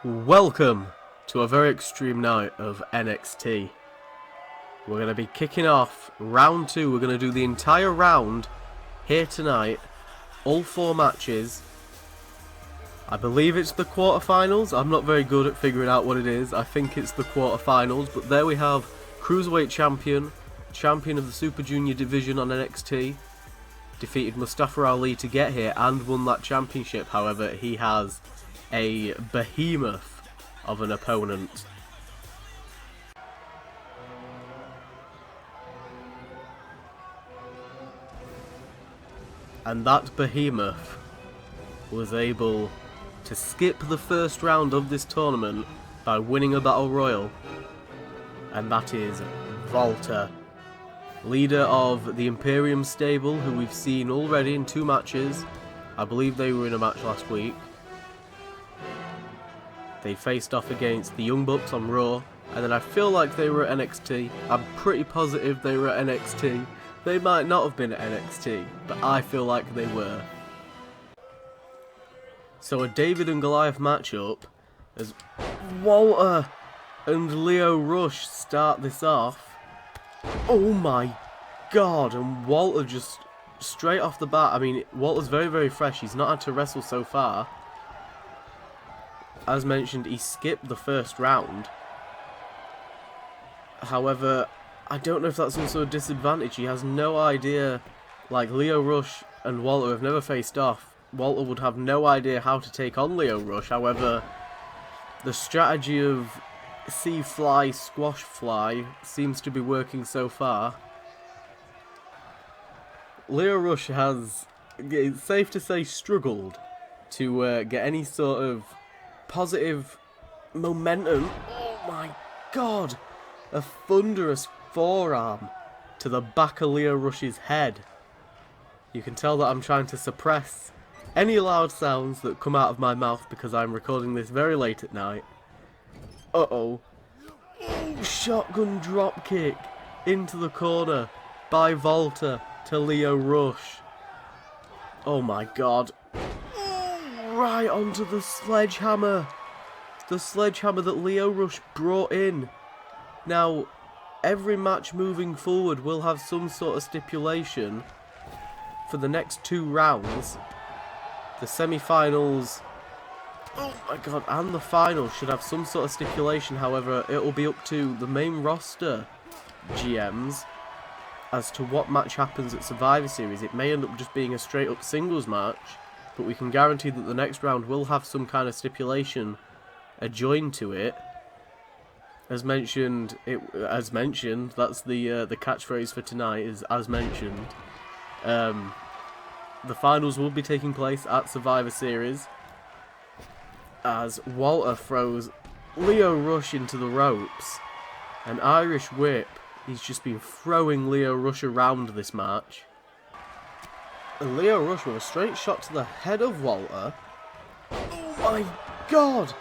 Welcome to a very extreme night of NXT. We're going to be kicking off round 2. We're going to do the entire round here tonight. All 4 matches. I believe it's the quarterfinals. I'm not very good at figuring out what it is. I think it's the quarterfinals. But there we have Cruiserweight Champion, Champion of the Super Junior Division on NXT. Defeated Mustafa Ali to get here and won that championship. However, he has a behemoth of an opponent. And that behemoth was able to skip the first round of this tournament by winning a battle royal. And that is Walter, leader of the Imperium stable, who we've seen already in 2 matches. I believe they were in a match last week. They faced off against the Young Bucks on Raw, and then I feel like they were at NXT. I'm pretty positive they were at NXT. They might not have been at NXT, but I feel like they were. So a David and Goliath matchup as Walter and Lio Rush start this off. Oh my god, and Walter just straight off the bat. I mean, Walter's very, very fresh. He's not had to wrestle so far. As mentioned, he skipped the first round. However, I don't know if that's also a disadvantage. He has no idea. Like, Lio Rush and Walter have never faced off. Walter would have no idea how to take on Lio Rush. However, the strategy of see fly, squash fly seems to be working so far. Lio Rush has, it's safe to say, struggled to get any sort of positive momentum. Oh my god! A thunderous forearm to the back of Lio Rush's head. You can tell that I'm trying to suppress any loud sounds that come out of my mouth because I'm recording this very late at night. Uh-oh. Shotgun drop kick into the corner by Walter to Lio Rush. Oh my god. Right onto the sledgehammer. The sledgehammer that Lio Rush brought in. Now, every match moving forward will have some sort of stipulation for the next 2 rounds. The semi-finals, oh my god, and the finals should have some sort of stipulation. However, it will be up to the main roster GMs as to what match happens at Survivor Series. It may end up just being a straight up singles match, but we can guarantee that the next round will have some kind of stipulation adjoined to it. As mentioned, that's the catchphrase for tonight, is as mentioned. The finals will be taking place at Survivor Series as Walter throws Lio Rush into the ropes. An Irish whip. He's just been throwing Lio Rush around this match. And Lio Rush with a straight shot to the head of Walter. Oh my god!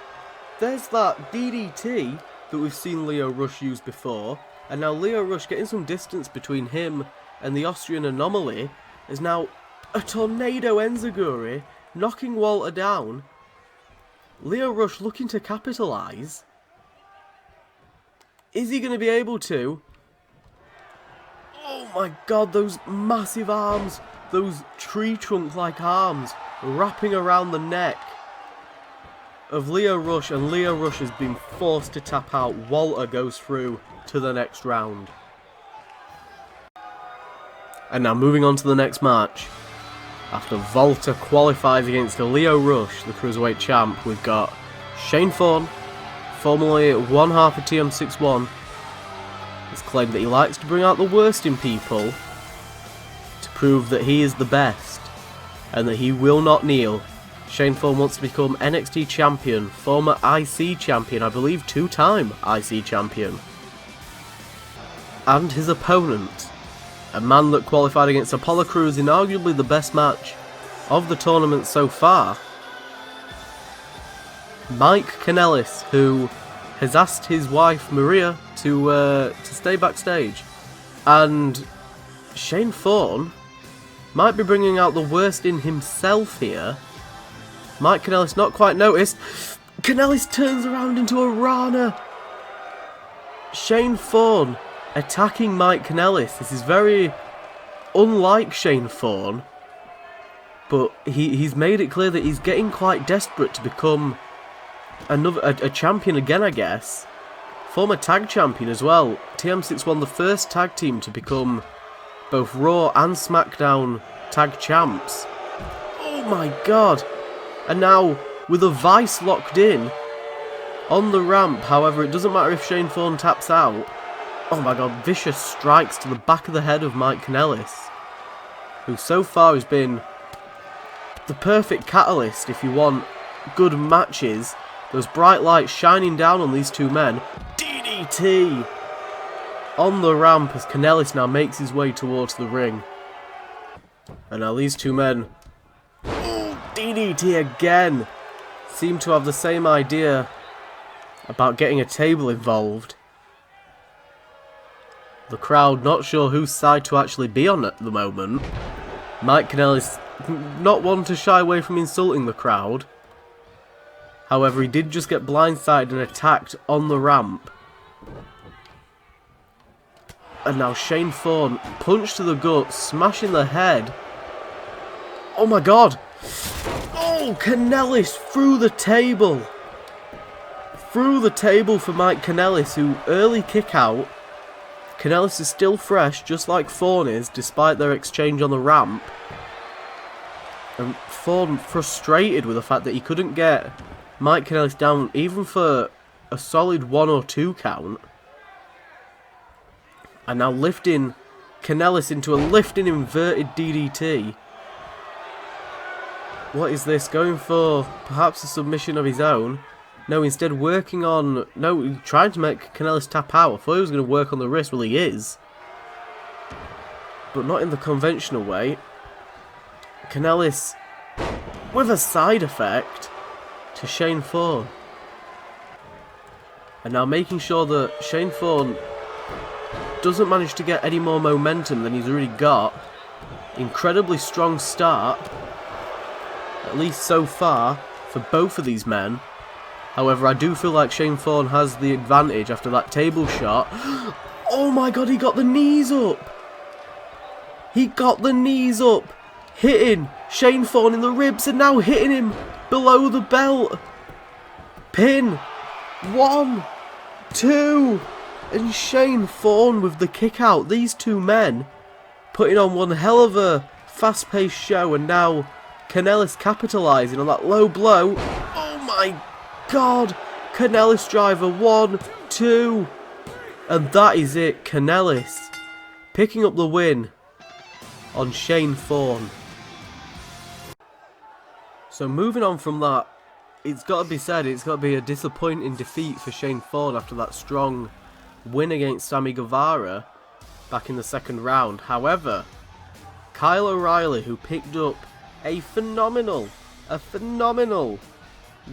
There's that DDT that we've seen Lio Rush use before. And now Lio Rush, getting some distance between him and the Austrian Anomaly, is now a Tornado Enziguri, knocking Walter down. Lio Rush looking to capitalise. Is he going to be able to? Oh my god, those massive arms. Those tree trunk-like arms wrapping around the neck of Lio Rush, and Lio Rush has been forced to tap out. Walter goes through to the next round. And now moving on to the next match. After Walter qualifies against Lio Rush, the Cruiserweight champ, we've got Shane Thorn, formerly one half of TM61, has claimed that he likes to bring out the worst in people to prove that he is the best and that he will not kneel. Shane Thorn wants to become NXT champion, former IC champion, I believe 2-time IC champion. And his opponent, a man that qualified against Apollo Crews in arguably the best match of the tournament so far, Mike Kanellis, who has asked his wife Maria to stay backstage. And Shane Thorn might be bringing out the worst in himself here. Mike Kanellis not quite noticed. Kanellis turns around into a Rana. Shane Thorn attacking Mike Kanellis. This is very unlike Shane Thorn, but he's made it clear that he's getting quite desperate to become a champion again, I guess. Former tag champion as well. TM6 won the first tag team to become both Raw and SmackDown tag champs. Oh my god. And now with a vice locked in on the ramp, however, it doesn't matter if Shane Thorn taps out. Oh my god, vicious strikes to the back of the head of Mike Kanellis, who so far has been the perfect catalyst if you want good matches. Those bright lights shining down on these two men. DDT on the ramp as Kanellis now makes his way towards the ring. And now these two men, DDT again, seem to have the same idea about getting a table involved. The crowd not sure whose side to actually be on at the moment. Mike Kanellis not one to shy away from insulting the crowd. However, he did just get blindsided and attacked on the ramp. And now Shane Thorn, punch to the gut, smashing the head. Oh my god! Oh, Kanellis through the table! Through the table for Mike Kanellis, who early kick out. Kanellis is still fresh, just like Thorn is, despite their exchange on the ramp. And Thorn frustrated with the fact that he couldn't get Mike Kanellis down even for a solid 1 or 2 count. And now lifting Kanellis into a lifting inverted DDT. What is this? Going for perhaps a submission of his own? No, instead working on... No, trying to make Kanellis tap out. I thought he was going to work on the wrist. Well, he is. But not in the conventional way. Kanellis with a side effect to Shane Thorn. And now making sure that Shane Thorn doesn't manage to get any more momentum than he's already got. Incredibly strong start, at least so far, for both of these men. However, I do feel like Shane Thorn has the advantage after that table shot. Oh my god, he got the knees up! He got the knees up! Hitting Shane Thorn in the ribs and now hitting him below the belt. Pin. 1, 2. And Shane Thorn with the kick out. These two men putting on one hell of a fast-paced show, and now Kanellis capitalising on that low blow. Oh my god. Kanellis driver. 1, 2. And that is it. Kanellis picking up the win on Shane Thorn. So moving on from that, it's got to be said, it's got to be a disappointing defeat for Shane Thorn after that strong win against Sammy Guevara back in the second round. However, Kyle O'Reilly, who picked up a phenomenal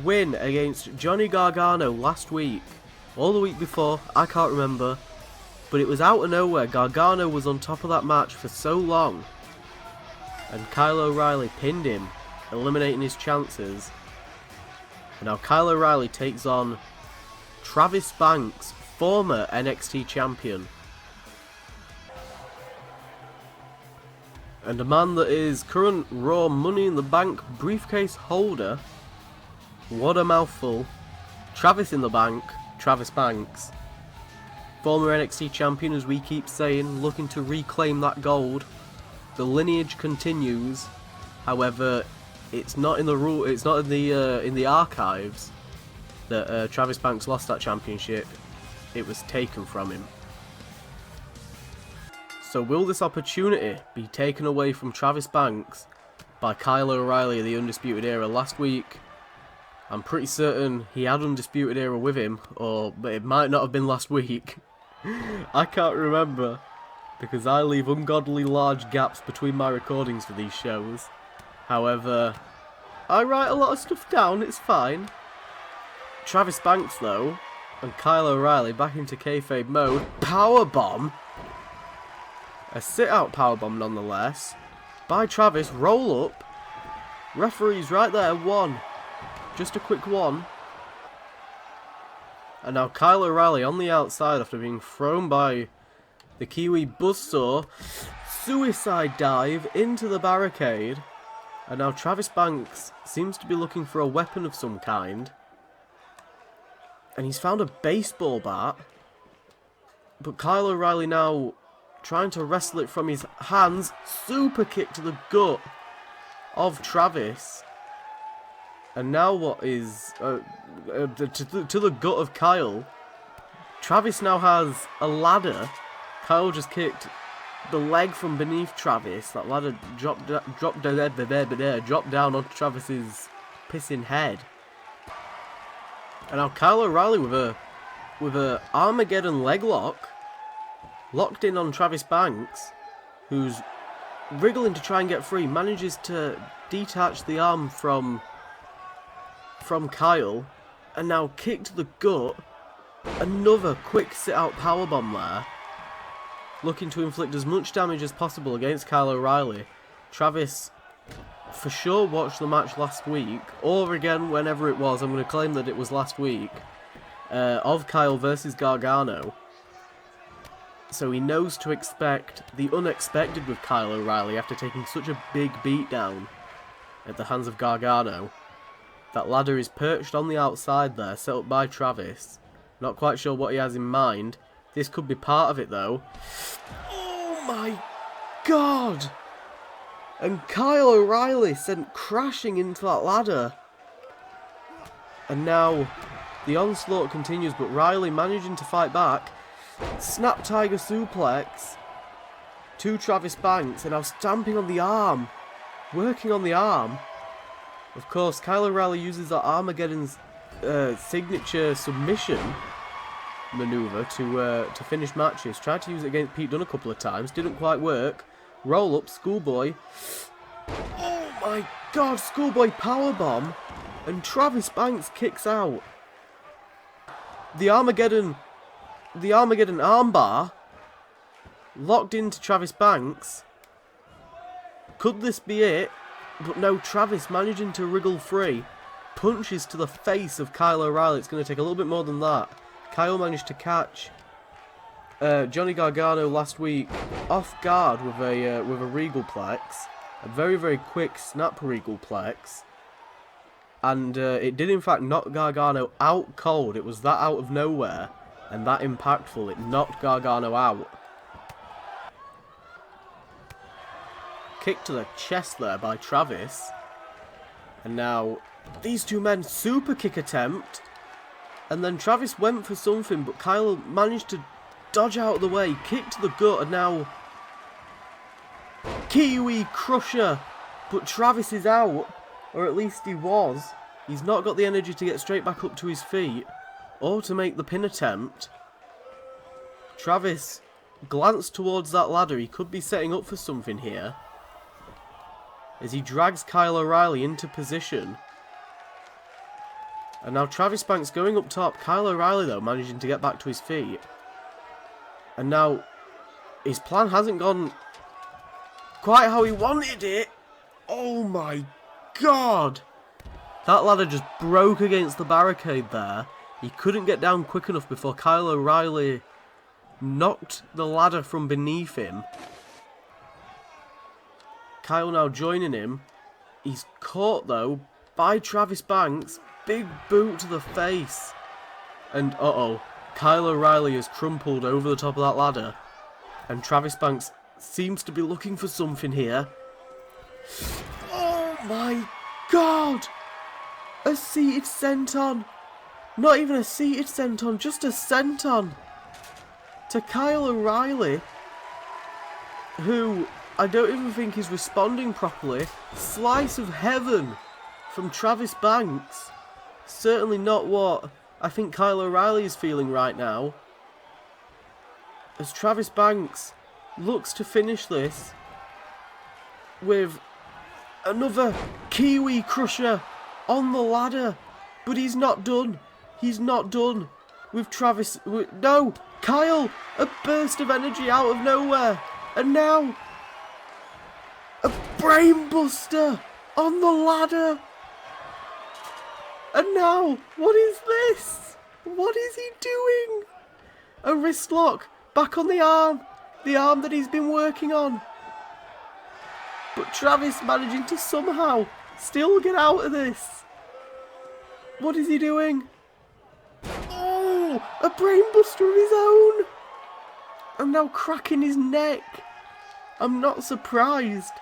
win against Johnny Gargano last week, or the week before, I can't remember, but it was out of nowhere. Gargano was on top of that match for so long, and Kyle O'Reilly pinned him, eliminating his chances. And now Kyle O'Reilly takes on Travis Banks, former NXT champion, and a man that is current Raw Money in the Bank briefcase holder. What a mouthful. Travis in the Bank, Travis Banks, former NXT champion, as we keep saying, looking to reclaim that gold. The lineage continues. However, it's not in the rule. It's not in the archives that Travis Banks lost that championship. It was taken from him. So will this opportunity be taken away from Travis Banks by Kyle O'Reilly of the Undisputed Era? Last week, I'm pretty certain he had Undisputed Era with him, but it might not have been last week. I can't remember, because I leave ungodly large gaps between my recordings for these shows. However, I write a lot of stuff down, it's fine. Travis Banks, though, and Kyle O'Reilly back into kayfabe mode. Powerbomb. A sit-out powerbomb, nonetheless, by Travis. Roll up. Referee's right there. 1. Just a quick 1. And now Kyle O'Reilly on the outside after being thrown by the Kiwi buzzsaw. Suicide dive into the barricade. And now Travis Banks seems to be looking for a weapon of some kind. And he's found a baseball bat. But Kyle O'Reilly now trying to wrestle it from his hands. Super kick to the gut of Travis. And now what is... to the gut of Kyle. Travis now has a ladder. Kyle just kicked the leg from beneath Travis. That ladder dropped down onto Travis's pissing head. And now Kyle O'Reilly with a Armageddon leg lock. Locked in on Travis Banks, who's wriggling to try and get free. Manages to detach the arm from Kyle. And now kick to the gut. Another quick sit-out powerbomb there. Looking to inflict as much damage as possible against Kyle O'Reilly. Travis, for sure, watched the match last week. Or again, whenever it was. I'm going to claim that it was last week. Of Kyle versus Gargano. So he knows to expect the unexpected with Kyle O'Reilly after taking such a big beatdown at the hands of Gargano. That ladder is perched on the outside there, set up by Travis. Not quite sure what he has in mind. This could be part of it though. Oh my god! And Kyle O'Reilly sent crashing into that ladder. And now the onslaught continues, but Riley managing to fight back. Snap Tiger suplex to Travis Banks, and now stamping on the arm. Working on the arm. Of course, Kyle O'Reilly uses that Armageddon's signature submission maneuver to finish matches. Tried to use it against Pete Dunne a couple of times. Didn't quite work. Roll up, Schoolboy. Oh my god, Schoolboy powerbomb. And Travis Banks kicks out. The Armageddon armbar locked into Travis Banks. Could this be it? But no, Travis managing to wriggle free. Punches to the face of Kyle O'Reilly. It's going to take a little bit more than that. Kyle managed to catch Johnny Gargano last week off guard with a Regal Plex. A very, very quick snap Regal Plex. And it did in fact knock Gargano out cold. It was that out of nowhere and that impactful. It knocked Gargano out. Kick to the chest there by Travis. And now these two men super kick attempt. And then Travis went for something, but Kyle managed to dodge out of the way. Kick to the gut, and now Kiwi Crusher. But Travis is out, or at least he was. He's not got the energy to get straight back up to his feet, or to make the pin attempt. Travis glanced towards that ladder. He could be setting up for something here, as he drags Kyle O'Reilly into position. And now Travis Banks going up top. Kyle O'Reilly, though, managing to get back to his feet. And now his plan hasn't gone quite how he wanted it. Oh my god. That ladder just broke against the barricade there. He couldn't get down quick enough before Kyle O'Reilly knocked the ladder from beneath him. Kyle now joining him. He's caught, though, by Travis Banks. Big boot to the face. And uh-oh, Kyle O'Reilly is crumpled over the top of that ladder. And Travis Banks seems to be looking for something here. Oh my god! A seated senton. Not even a seated senton, just a senton. To Kyle O'Reilly, who I don't even think is responding properly. Slice of heaven from Travis Banks. Certainly not what I think Kyle O'Reilly is feeling right now. As Travis Banks looks to finish this with another Kiwi Crusher on the ladder. But he's not done. He's not done with Travis. No! Kyle! A burst of energy out of nowhere. And now a brainbuster on the ladder. And now, what is this? What What is he doing? A wrist lock. Back on the arm. The arm that he's been working on. But Travis managing to somehow still get out of this. What is he doing? Oh, a brainbuster of his own. I'm now cracking his neck. I'm not surprised.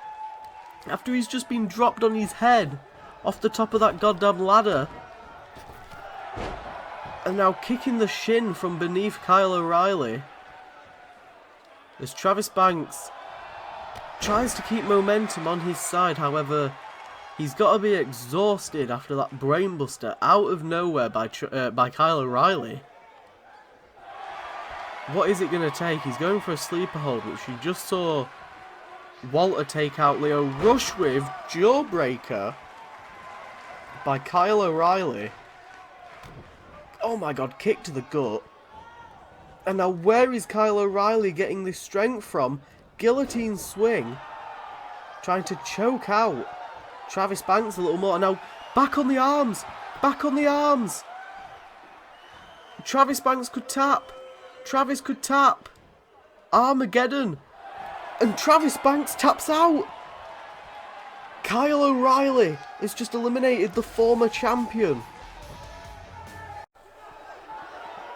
After he's just been dropped on his head off the top of that goddamn ladder. And now kicking the shin from beneath Kyle O'Reilly. As Travis Banks tries to keep momentum on his side, however, he's got to be exhausted after that brainbuster out of nowhere by Kyle O'Reilly. What is it going to take? He's going for a sleeper hold, which we just saw Walter take out Leo. Rush with jawbreaker by Kyle O'Reilly. Oh my god, kick to the gut. And now where is Kyle O'Reilly getting this strength from? Guillotine swing. Trying to choke out Travis Banks a little more. And now back on the arms. Back on the arms. Travis Banks could tap. Travis could tap. Armageddon. And Travis Banks taps out. Kyle O'Reilly has just eliminated the former champion.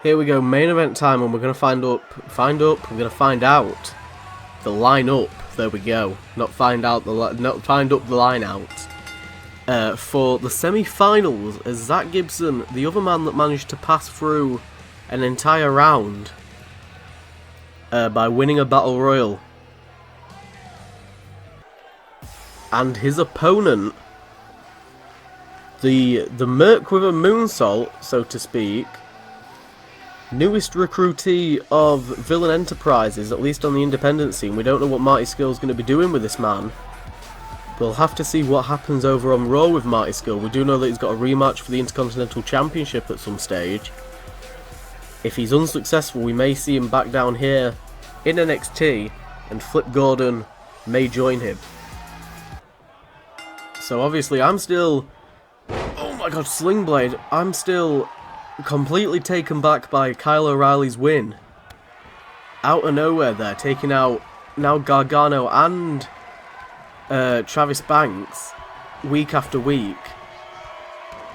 Here we go, main event time, and we're going to find out the line-up. There we go. Not find up the line-out. For the semi-finals, as Zach Gibson, the other man that managed to pass through an entire round by winning a battle royal. And his opponent, the Merc with a moonsault, so to speak, newest recruitee of Villain Enterprises, at least on the independent scene. We don't know what Marty Skill's going to be doing with this man. We'll have to see what happens over on Raw with Marty Skill. We do know that he's got a rematch for the Intercontinental Championship at some stage. If he's unsuccessful, we may see him back down here in NXT, and Flip Gordon may join him. So obviously I'm still... Oh my god, Sling Blade. I'm still completely taken back by Kyle O'Reilly's win. Out of nowhere there, taking out now Gargano and Travis Banks week after week.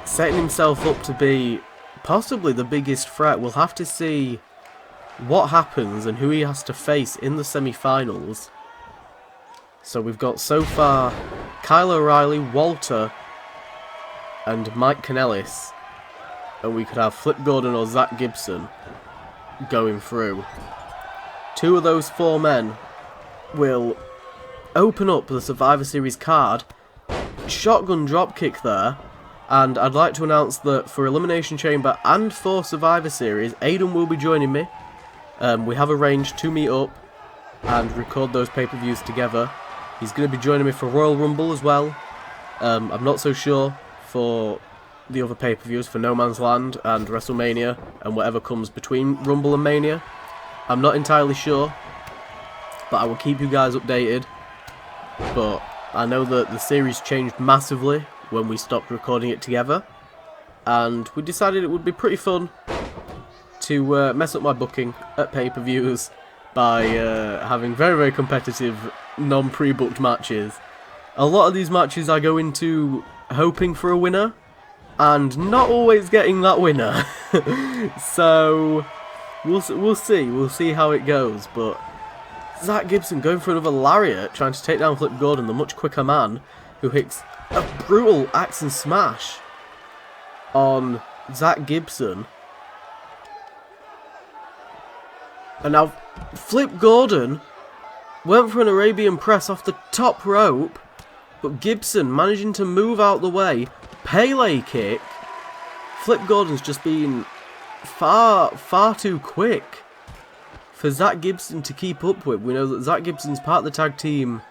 Setting himself up to be possibly the biggest threat. We'll have to see what happens and who he has to face in the semi-finals. So we've got so far Kyle O'Reilly, Walter and Mike Kanellis. And we could have Flip Gordon or Zach Gibson going through. Two of those four men will open up the Survivor Series card. Shotgun dropkick there. And I'd like to announce that for Elimination Chamber and for Survivor Series, Aiden will be joining me. We have arranged to meet up and record those pay-per-views together. He's going to be joining me for Royal Rumble as well. I'm not so sure for the other pay-per-views, for No Man's Land and WrestleMania and whatever comes between Rumble and Mania. I'm not entirely sure, but I will keep you guys updated. But I know that the series changed massively when we stopped recording it together, and we decided it would be pretty fun to mess up my booking at pay-per-views by having very, very competitive non-pre-booked matches. A lot of these matches I go into hoping for a winner, and not always getting that winner. So we'll see how it goes. But Zach Gibson going for another lariat, trying to take down Flip Gordon, the much quicker man, who hits a brutal axe and smash on Zach Gibson. And now Flip Gordon went for an Arabian press off the top rope, but Gibson managing to move out the way. Pele kick. Flip Gordon's just been far too quick for Zach Gibson to keep up with. We know that Zach Gibson's part of the tag team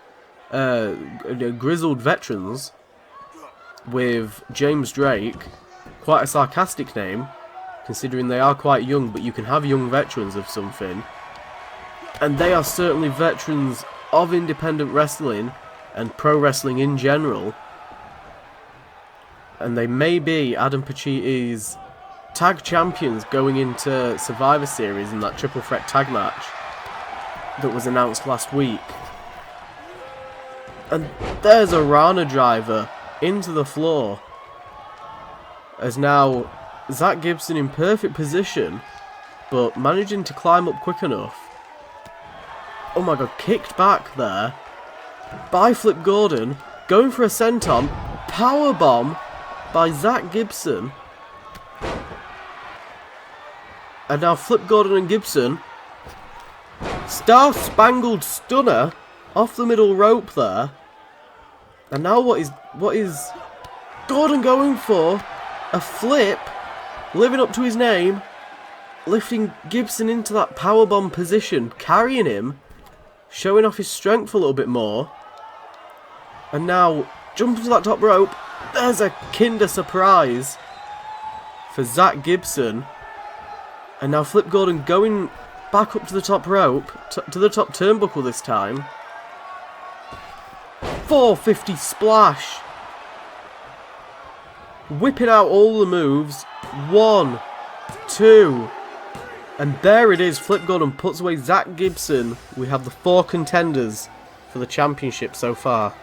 Grizzled Veterans with James Drake. Quite a sarcastic name, considering they are quite young, but you can have young veterans of something. And they are certainly veterans of independent wrestling and pro wrestling in general. And they may be Adam Paci's tag champions going into Survivor Series in that triple threat tag match that was announced last week. And there's a Rana driver into the floor. As now Zach Gibson in perfect position, but managing to climb up quick enough. Oh my god, kicked back there by Flip Gordon, going for a senton, powerbomb by Zach Gibson. And now Flip Gordon and Gibson, Star Spangled Stunner off the middle rope there. And now what is Gordon going for? A flip, living up to his name, lifting Gibson into that powerbomb position, carrying him, showing off his strength a little bit more. And now jumping to that top rope. There's a Kinder Surprise for Zach Gibson. And now Flip Gordon going back up to the top rope, to the top turnbuckle this time. 450 splash. Whipping out all the moves. 1, 2. And there it is. Flip Gordon puts away Zach Gibson. We have the 4 contenders for the championship so far.